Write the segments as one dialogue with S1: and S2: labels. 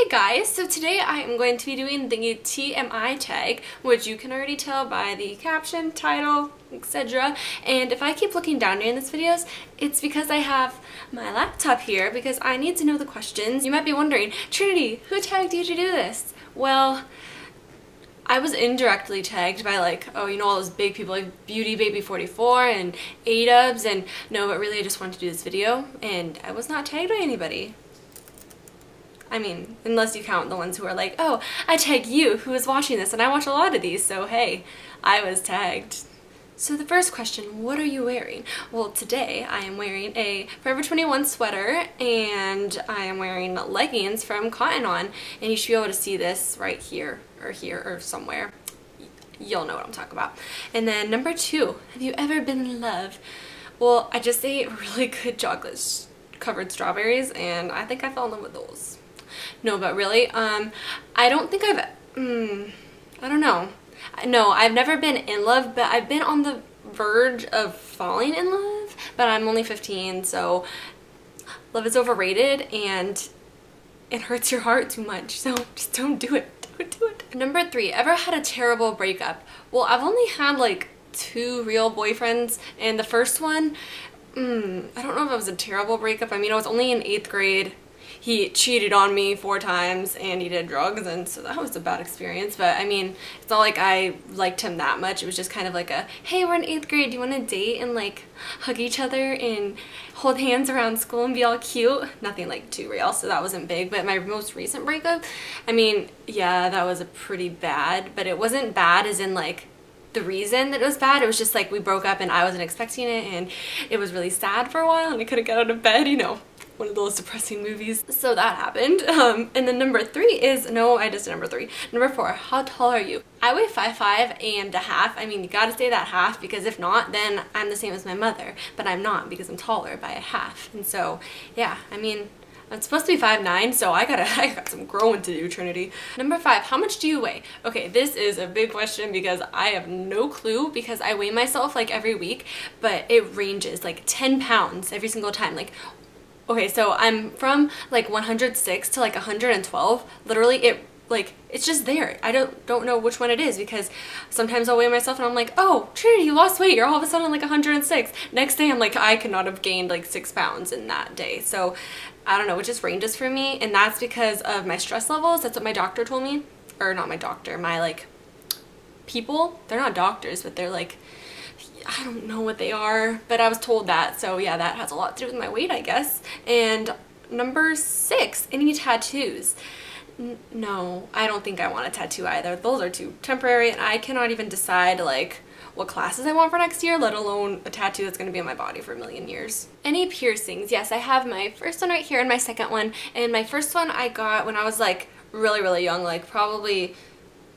S1: Hey guys, so today I am going to be doing the TMI tag, which you can already tell by the caption, title, etc. And if I keep looking down during these videos, it's because I have my laptop here because I need to know the questions. You might be wondering, Trinity, who tagged you to do this? Well, I was indirectly tagged by all those big people like Beauty Baby 44 and A-Dubs, and no, but really I just wanted to do this video and I was not tagged by anybody. I mean, unless you count the ones who are like, oh, I tag you who is watching this, and I watch a lot of these, so hey, I was tagged. So the first question, what are you wearing? Well, today I am wearing a Forever 21 sweater and I am wearing leggings from Cotton On, and you should be able to see this right here or somewhere. You'll know what I'm talking about. And then number 2, have you ever been in love? Well, I just ate really good chocolate covered strawberries and I think I fell in love with those. No, but really, I don't think I don't know. No, I've never been in love, but I've been on the verge of falling in love, but I'm only 15, so love is overrated and it hurts your heart too much, so just don't do it. Don't do it. Number 3, ever had a terrible breakup? Well, I've only had like 2 real boyfriends, and the first one, I don't know if it was a terrible breakup. I mean, I was only in 8th grade. He cheated on me 4 times and he did drugs, and so that was a bad experience. But I mean, it's not like I liked him that much. It was just kind of like a, hey, we're in 8th grade, do you want to date and like hug each other and hold hands around school and be all cute? Nothing like too real, so that wasn't big. But my most recent breakup, I mean, yeah, that was a pretty bad, but it wasn't bad as in like the reason that it was bad. It was just like we broke up and I wasn't expecting it, and it was really sad for a while and I couldn't get out of bed, you know, one of those depressing movies. So that happened. And then number 3 is, no, I just did number 3. Number 4, how tall are you? I weigh 5'5" and a half. I mean, you gotta say that half, because if not, then I'm the same as my mother, but I'm not because I'm taller by a half. And so, yeah, I mean, I'm supposed to be 5'9", so I got some growing to do, Trinity. Number 5, how much do you weigh? Okay, this is a big question because I have no clue, because I weigh myself like every week, but it ranges like 10 pounds every single time. Like, okay, so I'm from like 106 to like 112. Literally, it's just there. I don't know which one it is, because sometimes I'll weigh myself and I'm like, oh, Trinity, you lost weight. You're all of a sudden like 106. Next day I'm like, I could not have gained like 6 pounds in that day. So I don't know, it just ranges for me, and that's because of my stress levels. That's what my doctor told me. Or not my doctor, my like people. They're not doctors, but they're like, I don't know what they are, but I was told that. So yeah, that has a lot to do with my weight, I guess. And number 6, any tattoos? No, I don't think I want a tattoo either. Those are too temporary, and I cannot even decide like what classes I want for next year, let alone a tattoo that's going to be on my body for a million years. Any piercings? Yes, I have my first one right here and my second one. And my first one I got when I was like really young, like probably,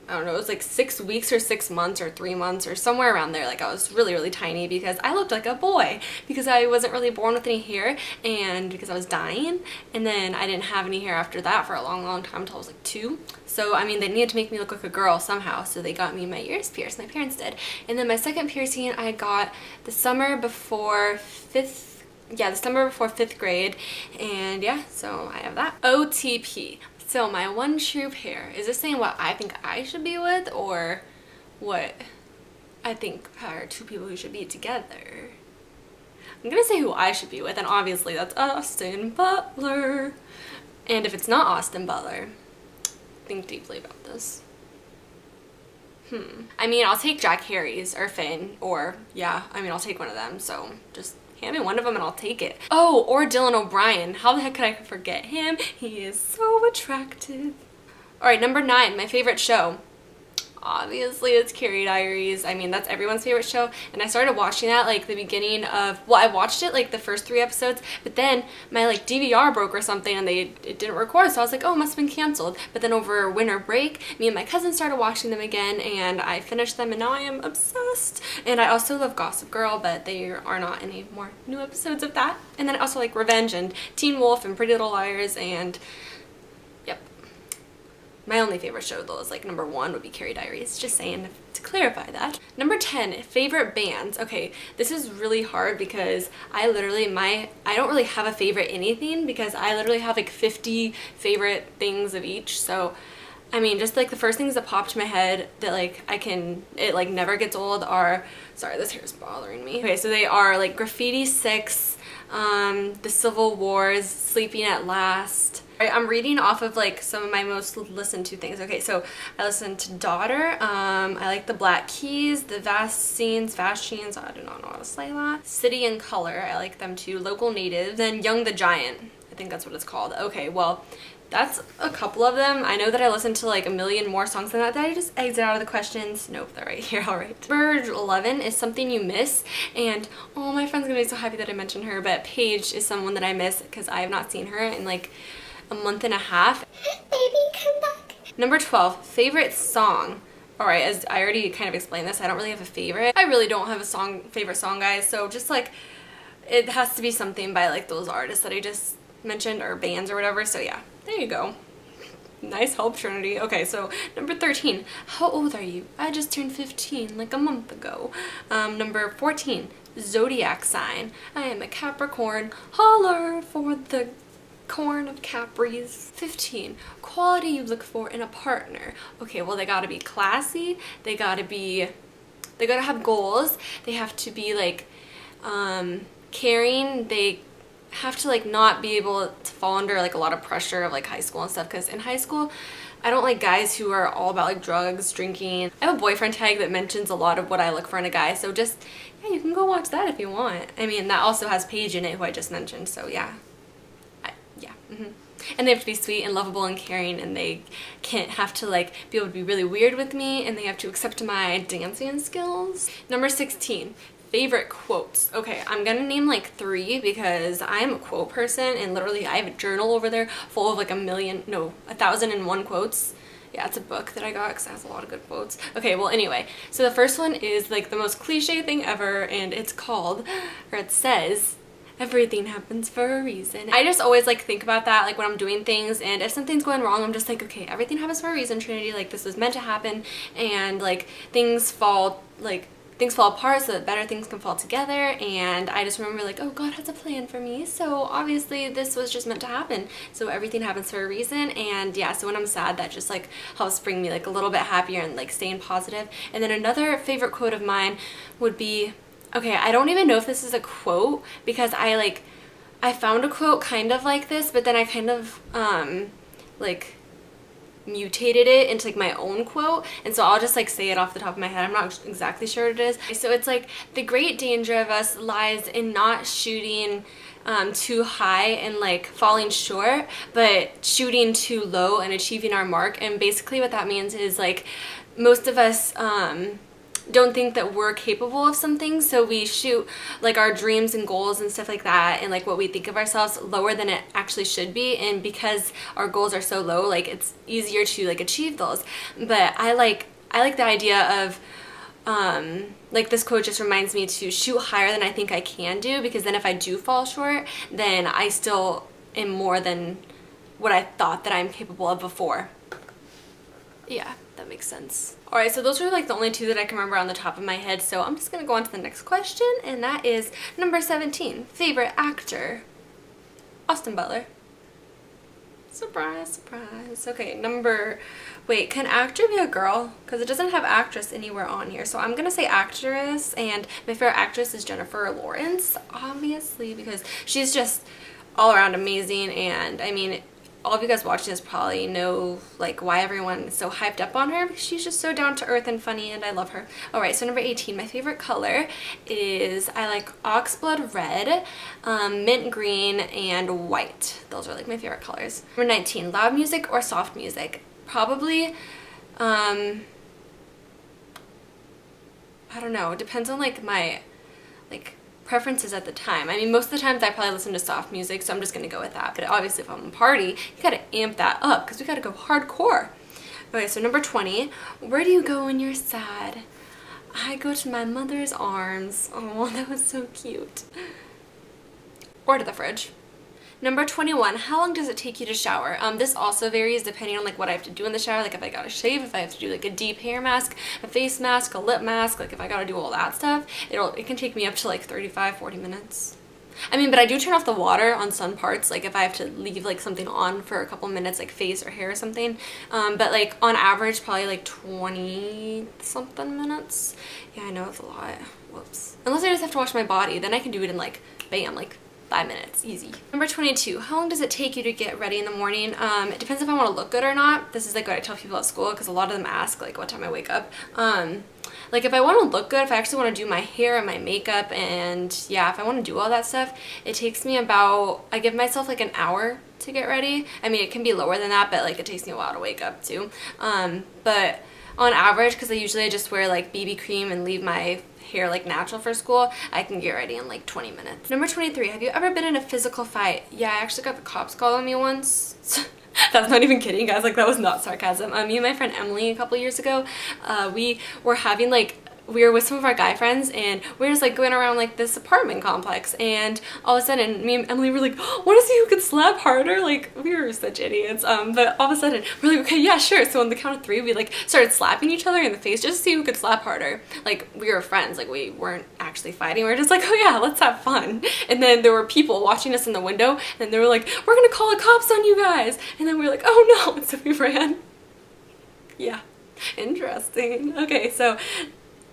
S1: I don't know, it was like 6 weeks or 6 months or 3 months or somewhere around there. Like I was really tiny because I looked like a boy, because I wasn't really born with any hair and because I was dying, and then I didn't have any hair after that for a long time until I was like 2. So I mean, they needed to make me look like a girl somehow, so they got me my ears pierced. My parents did. And then my second piercing I got the summer before 5th grade, and yeah, so I have that. OTP. So my one true pair, is this saying what I think I should be with, or what I think are 2 people who should be together? I'm gonna say who I should be with, and obviously that's Austin Butler. And if it's not Austin Butler, think deeply about this. I mean, I'll take Jack Harry's or Finn, or yeah, I mean, I'll take one of them, so just hand me one of them and I'll take it. Oh, or Dylan O'Brien. How the heck could I forget him? He is so attractive. Alright, number 9, my favorite show. Obviously it's Carrie Diaries. I mean, that's everyone's favorite show, and I started watching that like the beginning of, well, I watched it like the first 3 episodes, but then my like DVR broke or something and it didn't record, so I was like, oh, it must have been canceled. But then over winter break, me and my cousin started watching them again, and I finished them, and now I am obsessed. And I also love Gossip Girl, but there are not any more new episodes of that. And then I also like Revenge and Teen Wolf and Pretty Little Liars, and yep. My only favorite show though is like number 1 would be Carrie Diaries, just saying to clarify that. Number 10, favorite bands. Okay, this is really hard because I don't really have a favorite anything because I literally have like 50 favorite things of each. So I mean, just like the first things that popped to my head that like it like never gets old are, sorry, this hair is bothering me. Okay, so they are like Graffiti 6, The Civil Wars, Sleeping at Last. I'm reading off of like some of my most listened to things. Okay, so I listened to Daughter, I like the Black Keys, the Vastines, I do not know how to say that. City and Color, I like them too. Local Natives, then Young the Giant, I think that's what it's called. Okay, well, that's a couple of them. I know that I listened to like a million more songs than that I just exit out of the questions. Nope, they're right here, alright. Number 11 is Something You Miss, and oh, my friend's gonna be so happy that I mentioned her, but Paige is someone that I miss because I have not seen her in like a month and a half. Baby, come back. Number 12, favorite song. Alright, as I already kind of explained this, I don't really have a favorite. I really don't have a favorite song, guys, so just like, it has to be something by like those artists that I just mentioned, or bands or whatever, so yeah, there you go. Nice help, Trinity. Okay, so number 13, how old are you? I just turned 15 like a month ago. Number 14, zodiac sign. I am a Capricorn. Holler for the corn of Capris. 15, quality you look for in a partner. Okay, well, they gotta be classy, they gotta have goals, they have to be like caring, they have to like not be able to fall under like a lot of pressure of like high school and stuff, because in high school I don't like guys who are all about like drugs, drinking. I have a boyfriend tag that mentions a lot of what I look for in a guy, so just, yeah, you can go watch that if you want. I mean, that also has Paige in it, who I just mentioned, so yeah. And they have to be sweet and lovable and caring, and they can't have to like be able to be really weird with me, and they have to accept my dancing skills. Number 16, favorite quotes. Okay, I'm gonna name like 3 because I'm a quote person, and literally I have a journal over there full of like 1,001 quotes. Yeah, it's a book that I got because it has a lot of good quotes. Okay, well, anyway, so the first one is like the most cliche thing ever, and it says, everything happens for a reason. I just always like think about that like when I'm doing things, and if something's going wrong, I'm just like, okay, everything happens for a reason, Trinity, like this was meant to happen, and like things fall apart so that better things can fall together. And I just remember like, oh, God has a plan for me, so obviously this was just meant to happen, so everything happens for a reason. And yeah, so when I'm sad, that just like helps bring me like a little bit happier and like staying positive. And then another favorite quote of mine would be, okay, I don't even know if this is a quote because I found a quote kind of like this, but then I kind of like mutated it into like my own quote, and so I'll just like say it off the top of my head. I'm not exactly sure what it is. So it's like, the great danger of us lies in not shooting too high and like falling short, but shooting too low and achieving our mark. And basically what that means is like, most of us don't think that we're capable of something, so we shoot like our dreams and goals and stuff like that, and like what we think of ourselves lower than it actually should be. And because our goals are so low, like it's easier to like achieve those. But I like the idea of like, this quote just reminds me to shoot higher than I think I can do, because then if I do fall short, then I still am more than what I thought that I'm capable of before. Yeah, that makes sense. Alright, so those are like the only 2 that I can remember on the top of my head, so I'm just gonna go on to the next question, and that is number 17, favorite actor. Austin Butler. Surprise, surprise. Okay, wait, can actor be a girl? Because it doesn't have actress anywhere on here, so I'm gonna say actress, and my favorite actress is Jennifer Lawrence, obviously, because she's just all around amazing. And I mean, all of you guys watching this probably know like why everyone is so hyped up on her, because she's just so down to earth and funny, and I love her. Alright, so number 18, my favorite color is, I like oxblood red, mint green, and white. Those are like my favorite colors. Number 19, loud music or soft music? Probably, I don't know, it depends on like my preferences at the time. I mean, most of the times I probably listen to soft music, so I'm just gonna go with that. But obviously if I'm on a party, you gotta amp that up, because we gotta go hardcore. Okay, so number 20, where do you go when you're sad? I go to my mother's arms. Oh, that was so cute. Or to the fridge. Number 21, how long does it take you to shower? This also varies depending on like what I have to do in the shower, like if I gotta shave, if I have to do like a deep hair mask, a face mask, a lip mask, like if I gotta do all that stuff, it can take me up to like 35-40 minutes. I mean, but I do turn off the water on some parts, like if I have to leave like something on for a couple minutes, like face or hair or something. But like on average, probably like 20 something minutes. Yeah, I know it's a lot. Whoops. Unless I just have to wash my body, then I can do it in like, bam, like 5 minutes, easy. Number 22, how long does it take you to get ready in the morning? It depends if I want to look good or not. This is like what I tell people at school, because a lot of them ask like what time I wake up. Like if I want to look good, if I actually want to do my hair and my makeup, and yeah, if I want to do all that stuff, it takes me about, I give myself like an hour to get ready. I mean, it can be lower than that, but like it takes me a while to wake up too. But on average, because I just wear like BB cream and leave my hair like natural for school, I can get ready in like 20 minutes. Number 23, have you ever been in a physical fight? Yeah, I actually got the cops called on me once. That's not even kidding, guys. Like, that was not sarcasm. Me and my friend Emily a couple years ago, we were having like, we were with some of our guy friends, and we were just like going around like this apartment complex, and all of a sudden me and Emily were like, oh, want to see who could slap harder? Like, we were such idiots. But all of a sudden we're like, okay, yeah, sure. So on the count of 3, we like started slapping each other in the face just to see who could slap harder. Like, we were friends, like we weren't actually fighting. We were just like, oh yeah, let's have fun. And then there were people watching us in the window, and they were like, we're gonna call the cops on you guys. And then we were like, oh no, and so we ran. Yeah, interesting. Okay, so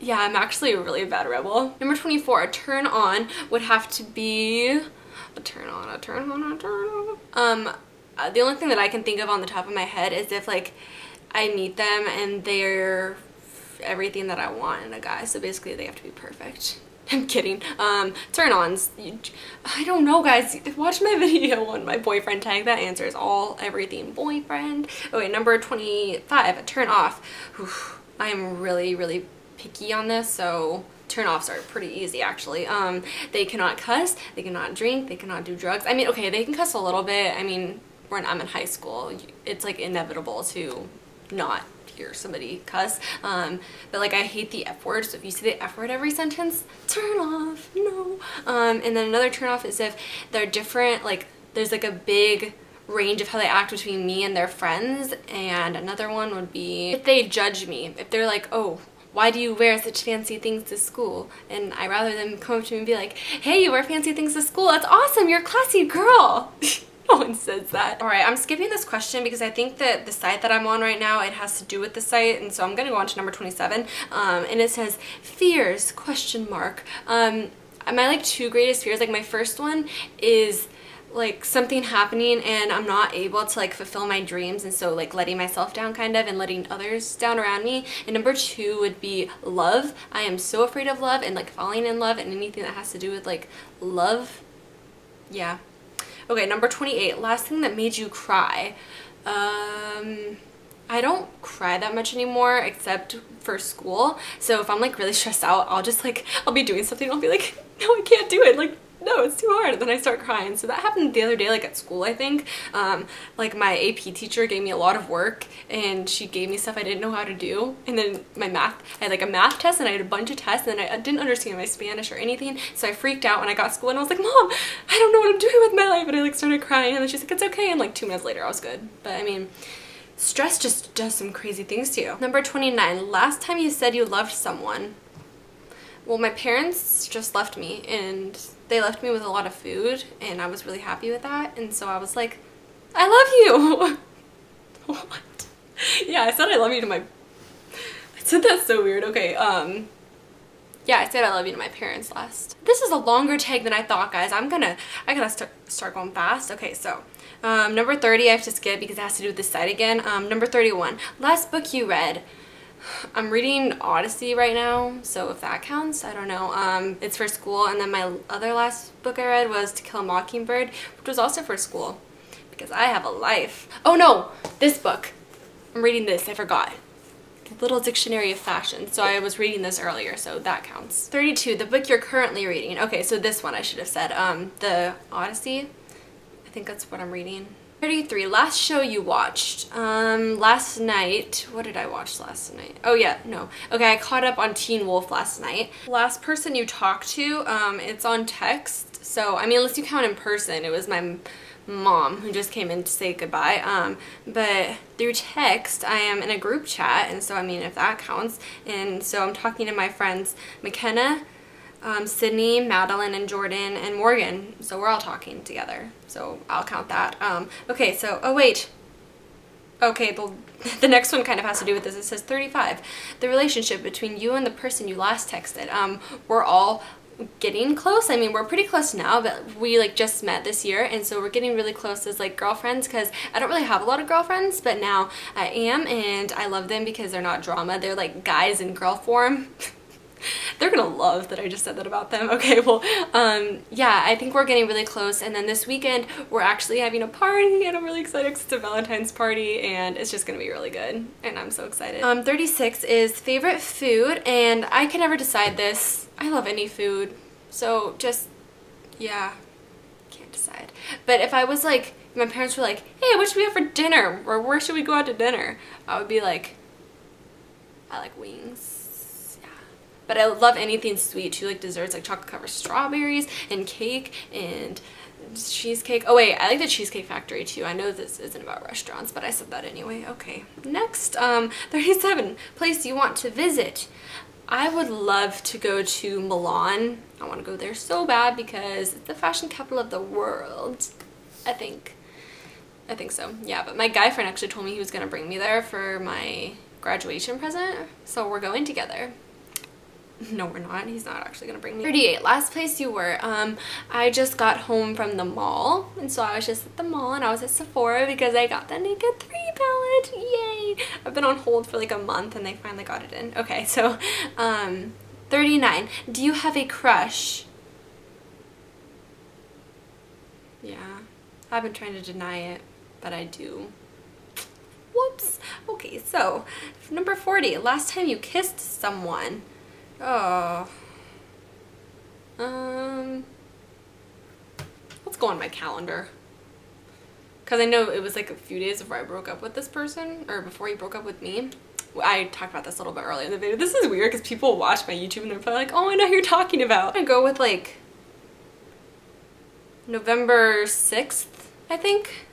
S1: yeah, I'm actually a really bad rebel. Number 24, a turn on would have to be a turn on. The only thing that I can think of on the top of my head is if like I meet them and they're everything that I want in a guy. So basically they have to be perfect. I'm kidding. Turn-ons. I don't know, guys. Watch my video on my boyfriend tag. That answers everything boyfriend. Okay, number 25, a turn off. Oof, I am really picky on this, so turn-offs are pretty easy actually. They cannot cuss, they cannot drink, they cannot do drugs. I mean, okay, they can cuss a little bit. I mean, when I'm in high school, it's like inevitable to not hear somebody cuss. But like I hate the F word, so if you say the F word every sentence, turn off, no. And then another turn off is if they're different, like there's like a big range of how they act between me and their friends. And another one would be if they judge me, if they're like, oh, why do you wear such fancy things to school? And I rather them come up to me and be like, hey, you wear fancy things to school, that's awesome, you're a classy girl. No one says that. Alright, I'm skipping this question because I think that the site that I'm on right now, it has to do with the site, and so I'm gonna go on to number 27. And it says fears, question mark. My like 2 greatest fears, like my first one is like something happening and I'm not able to like fulfill my dreams, and so like letting myself down kind of and letting others down around me. And number 2 would be love. I am so afraid of love and like falling in love and anything that has to do with like love. Yeah. Okay, number 28, last thing that made you cry. I don't cry that much anymore except for school. So if I'm like really stressed out, I'll be doing something, I'll be like, no, I can't do it. Like, no, it's too hard. And then I start crying. So that happened the other day, like at school, I think. Like my AP teacher gave me a lot of work and she gave me stuff I didn't know how to do. And then my math, I had like a math test and I had a bunch of tests and I didn't understand my Spanish or anything. So I freaked out when I got to school and I was like, Mom, I don't know what I'm doing with my life. And I like started crying and then she's like, it's okay. And like 2 minutes later I was good. But I mean, stress just does some crazy things to you. Number 29, last time you said you loved someone. Well, my parents just left me and they left me with a lot of food and I was really happy with that, and so I was like, I love you. What? Yeah, I said I love you to my, I said that so weird. Okay, yeah, I said I love you to my parents last. This is a longer tag than I thought, guys. I gotta start going fast. Okay, so number 30 I have to skip because it has to do with this site again. Number 31, last book you read. I'm reading Odyssey right now, so if that counts, I don't know. It's for school, and then my other last book I read was To Kill a Mockingbird, which was also for school, because I have a life. Oh no, this book. I'm reading this, I forgot. The Little Dictionary of Fashion, so I was reading this earlier, so that counts. 32, the book you're currently reading. Okay, so this one I should have said, the Odyssey. I think that's what I'm reading. 33, last show you watched. Last night, what did I watch last night? Oh yeah, no. Okay, I caught up on Teen Wolf last night. Last person you talked to, it's on text. So, I mean, unless you count in person, it was my mom who just came in to say goodbye. But through text, I am in a group chat, and so I mean, if that counts. And so I'm talking to my friends McKenna, Sydney, Madeline, and Jordan, and Morgan. So we're all talking together. So I'll count that. Okay, so, oh wait. Okay, the next one kind of has to do with this. It says 35. The relationship between you and the person you last texted. We're all getting close. I mean, we're pretty close now, but we like just met this year, and so we're getting really close as like girlfriends, because I don't really have a lot of girlfriends, but now I am, and I love them because they're not drama. They're like guys in girl form. They're gonna love that I just said that about them. Okay, well, yeah, I think we're getting really close, and then this weekend we're actually having a party, and I'm really excited because it's a Valentine's party, and it's just gonna be really good, and I'm so excited. 36 is favorite food, and I can never decide this. I love any food, so just, yeah, can't decide. But if I was like, my parents were like, hey, what should we have for dinner, or where should we go out to dinner, I would be like, I like wings. But I love anything sweet too, like desserts, like chocolate covered strawberries and cake and cheesecake. Oh wait, I like the Cheesecake Factory too. I know this isn't about restaurants, but I said that anyway. Okay, next, 37, place you want to visit. I would love to go to Milan. I want to go there so bad because it's the fashion capital of the world, I think. I think so, yeah. But my guy friend actually told me he was going to bring me there for my graduation present, so we're going together. No, we're not. He's not actually gonna bring me. 38, last place you were. I just got home from the mall, and so I was just at the mall, and I was at Sephora because I got the Naked 3 palette. Yay! I've been on hold for like a month, and they finally got it in. Okay, so 39, do you have a crush? Yeah, I've been trying to deny it, but I do. Whoops. Okay, so number 40, last time you kissed someone. Oh, let's go on my calendar, because I know it was like a few days before I broke up with this person, or before he broke up with me. I talked about this a little bit earlier in the video. This is weird because people watch my YouTube and they're probably like, oh, I know who you're talking about. I'm gonna go with like November 6th, I think.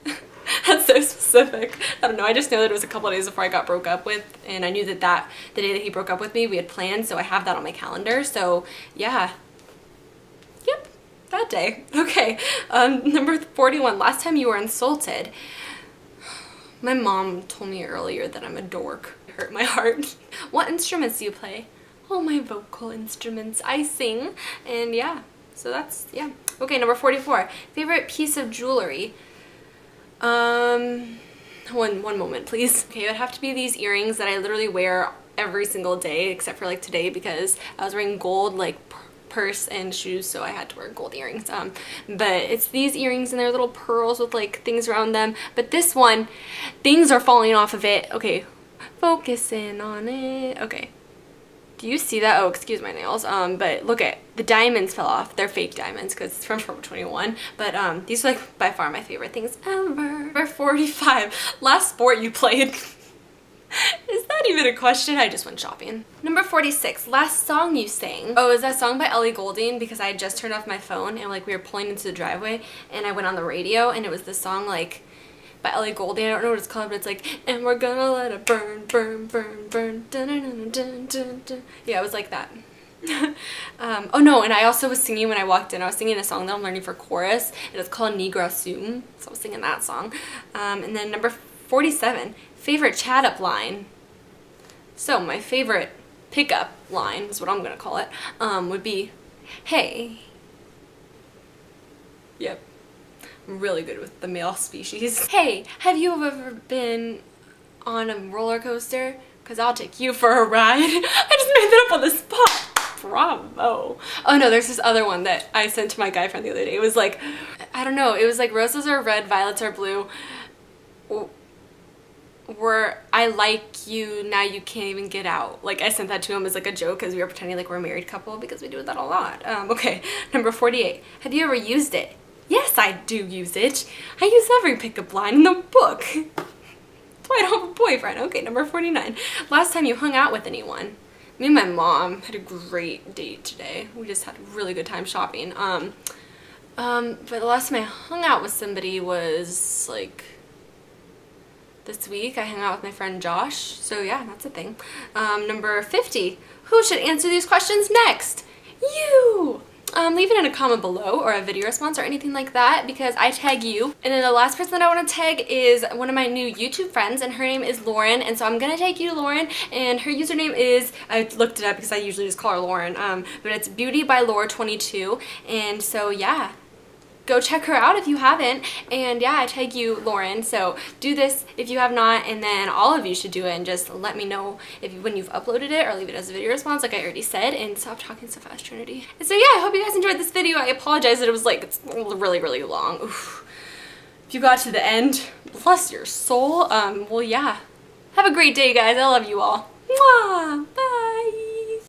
S1: That's so specific. I don't know, I just know that it was a couple of days before I got broke up with, and I knew that the day that he broke up with me, we had planned, so I have that on my calendar, so yeah. Yep, that day. Okay, number 41, last time you were insulted. My mom told me earlier that I'm a dork. It hurt my heart. What instruments do you play? Oh, my vocal instruments. I sing, and yeah, so that's, yeah. Okay, number 44, favorite piece of jewelry. One moment, please. Okay, it would have to be these earrings that I literally wear every single day, except for like today because I was wearing gold like purse and shoes, so I had to wear gold earrings. But it's these earrings and they're little pearls with like things around them. But this one, things are falling off of it. Okay, focusing on it. Okay. Do you see that? Oh, excuse my nails. But look at the diamonds fell off. They're fake diamonds because it's from Forever 21. But these are like by far my favorite things ever. Number 45. Last sport you played. Is that even a question? I just went shopping. Number 46. Last song you sang. Oh, is that song by Ellie Goulding? Because I had just turned off my phone and like we were pulling into the driveway and I went on the radio and it was the song like by Ellie Goulding. I don't know what it's called, but it's like, and we're gonna let it burn, burn, burn, burn, dun, dun, dun, dun, dun. Yeah, it was like that. Oh no, and I also was singing when I walked in. I was singing a song that I'm learning for chorus, and it's called Negra Sum, so I was singing that song. And then number 47, favorite chat up line. So my favorite pickup line is what I'm gonna call it, would be, hey. Yep. Really good with the male species. Hey, have you ever been on a roller coaster? Because I'll take you for a ride. I just made that up on the spot. Bravo. Oh no, there's this other one that I sent to my guy friend the other day. It was like, I don't know, it was like roses are red, violets are blue. Where I like you, now you can't even get out. Like I sent that to him as like a joke because we were pretending like we're a married couple because we do that a lot. Okay, number 48. Have you ever used it? Yes, I do use it. I use every pickup line in the book. That's why I don't have a boyfriend. Okay, number 49. Last time you hung out with anyone. Me and my mom had a great date today. We just had a really good time shopping. But the last time I hung out with somebody was like this week. I hung out with my friend Josh. So yeah, that's a thing. Number 50. Who should answer these questions next? You! Leave it in a comment below or a video response or anything like that because I tag you. And then the last person that I want to tag is one of my new YouTube friends, and her name is Lauren, and so I'm gonna tag you, Lauren, and her username is, I looked it up because I usually just call her Lauren, but it's beautybylaura22, and so yeah. Go check her out if you haven't, and yeah, I tag you, Lauren, so do this if you have not, and then all of you should do it, and just let me know when you've uploaded it, or leave it as a video response like I already said, and stop talking so fast, Trinity. And so yeah, I hope you guys enjoyed this video. I apologize that it was like, it's really, really long. Oof. If you got to the end, bless your soul. Well yeah, have a great day, guys. I love you all. Mwah! Bye!